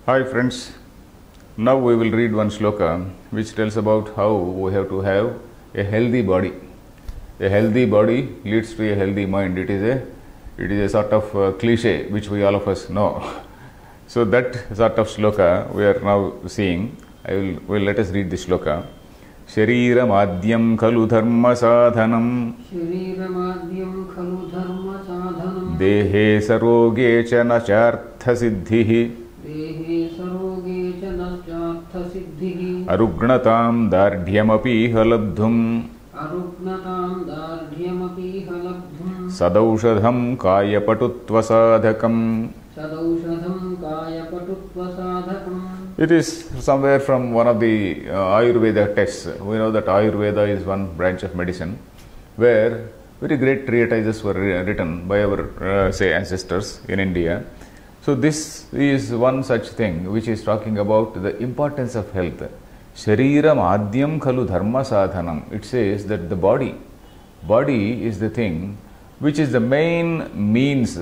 Hi friends, now we will read one sloka which tells about how we have to have a healthy body. A healthy body leads to a healthy mind. It is a sort of cliche which we all of us know. So that sort of sloka we are now seeing. Will let us read the sloka. Shariram adyam khalu dharma sadhanam Dehe saroge cha nachartha siddhihi Arugnatam dardhyamapi halabdhum Sadaushadham kaya patutva sadhakam. It is somewhere from one of the Ayurveda texts. We know that Ayurveda is one branch of medicine where very great treatises were written by our ancestors in India. So this is one such thing which is talking about the importance of health. Shariram adyam khalu dharma sadhanam. It says that the body is the thing which is the main means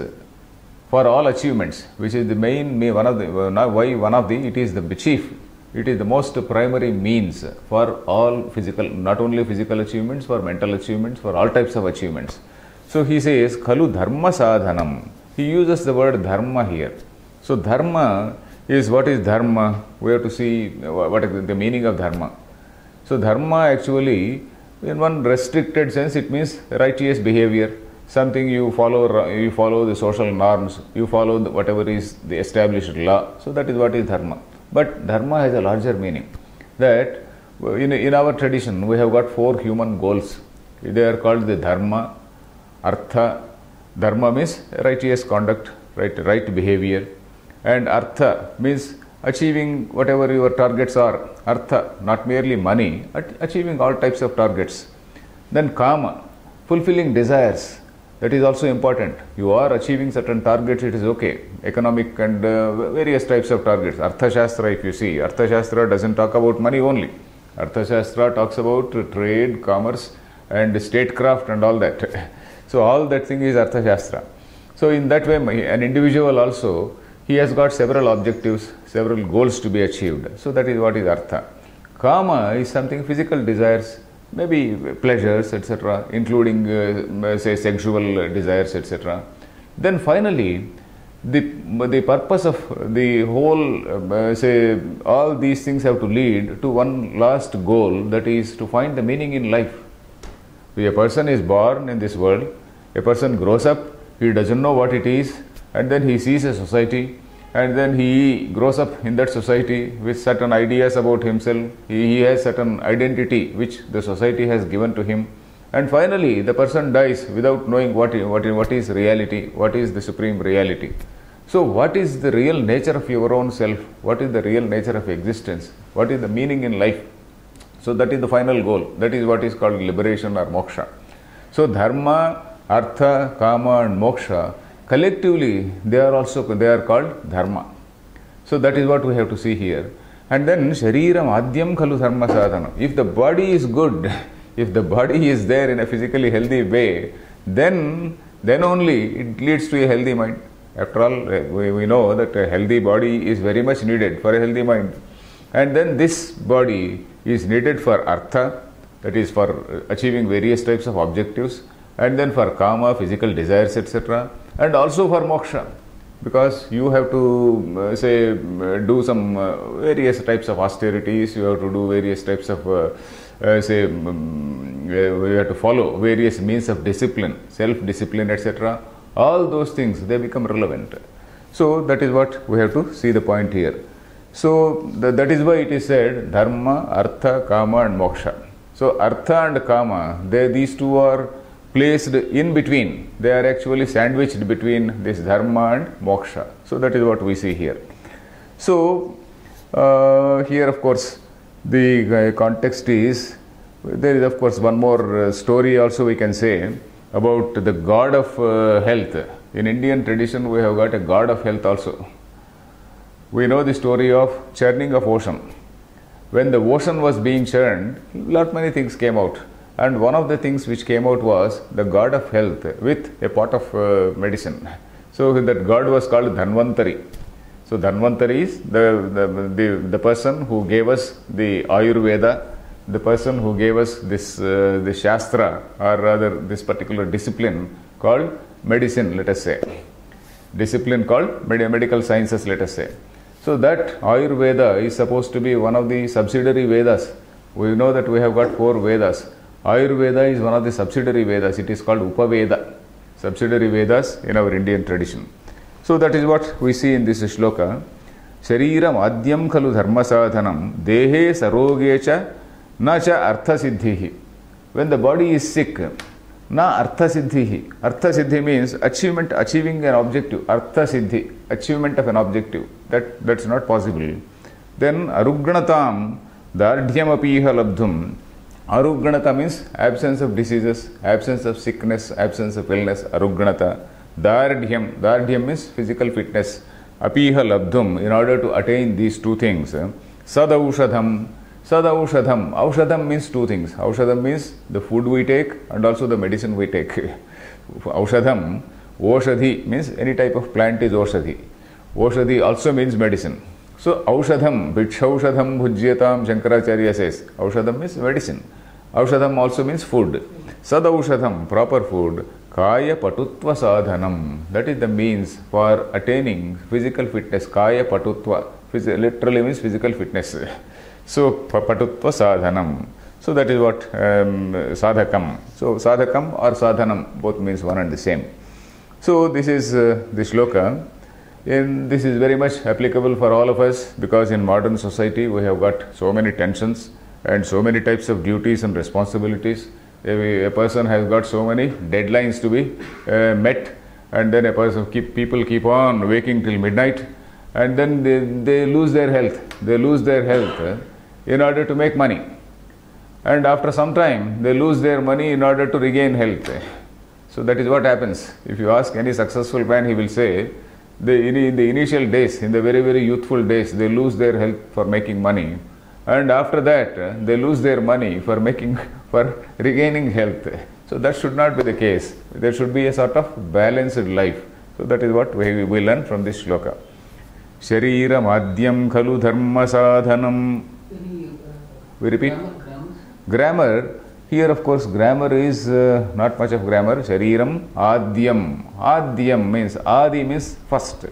for all achievements, which is the main, it is the chief, it is the most primary means for all physical, not only physical achievements, for mental achievements, for all types of achievements. So he says, Khalu dharma sadhanam. He uses the word dharma here. So dharma is, what is dharma? We have to see what is the meaning of dharma. So dharma actually, in one restricted sense, it means righteous behavior. Something you follow the social norms, you follow whatever is the established law. So that is what is dharma. But dharma has a larger meaning. That in our tradition, we have got 4 human goals. They are called the dharma, artha. Dharma means righteous conduct, right behavior. And artha means achieving whatever your targets are. Artha, not merely money, achieving all types of targets. Then kama, fulfilling desires. That is also important. You are achieving certain targets, it is okay. Economic and various types of targets. Arthashastra, if you see, Arthashastra doesn't talk about money only. Arthashastra talks about trade, commerce and statecraft and all that. So all that thing is Arthashastra. So in that way, an individual also, he has got several objectives, several goals to be achieved. So that is what is Artha. Kama is something physical desires, maybe pleasures, etc., including say sexual desires, etc. Then finally, the purpose of the whole, say all these things have to lead to one last goal, that is to find the meaning in life. A person is born in this world, a person grows up, he doesn't know what it is, and then he sees a society, and then he grows up in that society with certain ideas about himself. He has certain identity which the society has given to him, and finally the person dies without knowing what is reality, what is the supreme reality. So what is the real nature of your own self? What is the real nature of existence? What is the meaning in life? So that is the final goal. That is what is called liberation or moksha. So dharma, artha, kama and moksha, collectively they are called dharma. So that is what we have to see here. And then shariram adyam khalu dharma sadhanam. If the body is good, if the body is there in a physically healthy way, then only it leads to a healthy mind. After all, we know that a healthy body is very much needed for a healthy mind. And then this body is needed for artha, that is for achieving various types of objectives, and then for kama, physical desires, etc., and also for moksha, because you have to do some various types of austerities, you have to do various types of we have to follow various means of discipline, self-discipline, etc. All those things, they become relevant. So that is what we have to see the point here. So that is why it is said dharma, artha, kama and moksha. So artha and kama, these two are placed in between. They are actually sandwiched between this dharma and moksha. So that is what we see here. So here of course the context is, there is of course one more story also we can say about the god of health. In Indian tradition we have got a god of health also. We know the story of churning of ocean. When the ocean was being churned, many things came out. And one of the things which came out was the god of health with a pot of medicine. So that god was called Dhanvantari. So Dhanvantari is the person who gave us the Ayurveda, the person who gave us this Shastra, or rather this particular discipline called medicine, let us say. Discipline called medical sciences, let us say. So that Ayurveda is supposed to be one of the subsidiary Vedas. We know that we have got 4 Vedas. Ayurveda is one of the subsidiary Vedas. It is called Upaveda, subsidiary Vedas in our Indian tradition. So that is what we see in this shloka. Shariram adyam khalu dharma sadhanam dehe sarogecha na cha artha siddhihi. When the body is sick, na artha siddhihi. Artha siddhi means achieving an objective. Artha siddhi, achievement of an objective. That's not possible. Then arugganatam dardhyam apiha labdhum. Arugganata means absence of diseases, absence of sickness, absence of illness. Arugganata. Dardhyam means physical fitness. Apiha labdhum, in order to attain these 2 things. Sadaushadham. Aushadham means 2 things. Aushadham means the food we take and also the medicine we take. Aushadham, Oshadhi means any type of plant is Oshadhi. Oshadhi also means medicine. So Aushadham, Bhikshaushadham Bhujyatam, Shankaracharya says. Aushadham means medicine. Aushadham also means food. Sadaushadham, proper food. Kaya patutva sadhanam. That is the means for attaining physical fitness. Kaya patutva. Literally means physical fitness. So patutva sadhanam. So that is what sadhakam. So sadhakam or sadhanam both means one and the same. So this is the shloka. And this is very much applicable for all of us, because in modern society we have got so many tensions and so many types of duties and responsibilities. A person has got so many deadlines to be met, and then people keep on waking till midnight, and then they lose their health. They lose their health in order to make money, and after some time they lose their money in order to regain health. So that is what happens. If you ask any successful man, he will say, in the initial days, in the very, very youthful days, they lose their health for making money, and after that they lose their money for regaining health. So that should not be the case. There should be a sort of balanced life. So that is what we learn from this shloka. Sharira madhyam khalu dharma sadhanam. We repeat. Grammar. Here, of course, grammar is not much of grammar. Shariram adyam. Adyam means, adi means first.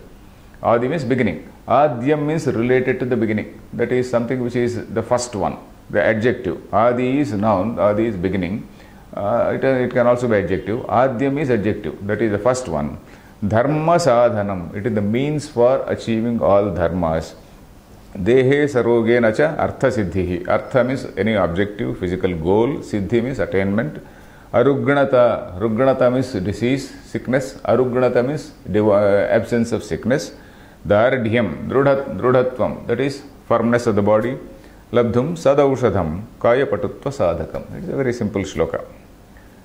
Adi means beginning. Adyam means related to the beginning. That is something which is the first one, the adjective. Adi is noun, adi is beginning. It can also be adjective. Adyam is adjective, that is the first one. Dharma sadhanam, it is the means for achieving all dharmas. Dehe sarogena cha artha siddhihi. Artha means any objective, physical goal. Siddhi means attainment. Arugganata, rugganata means disease, sickness. Arugganata means absence of sickness. Dardhyam, drudhatvam, that is firmness of the body. Labdhum sadaushadham, kaya patutva sadhakam. It is a very simple shloka.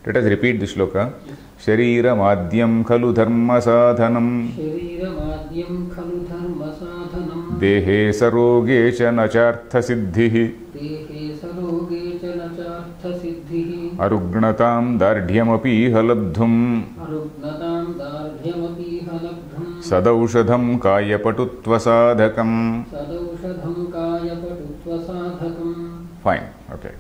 Let us repeat the shloka. Sharira madhyam khalu dharma sadhanam. Sharira madhyam khalu dharma sadhanam. Dehe saroge cha nachartha siddhihi. Dehe saroge cha nachartha siddhihi. Arugnatam dardhyamapi halabdhum. Arugnatam dardhyamapi halabdhum. Sadaushadham kaya patutva sadhakam. Sadaushadham kaya patutva sadhakam. Fine, okay.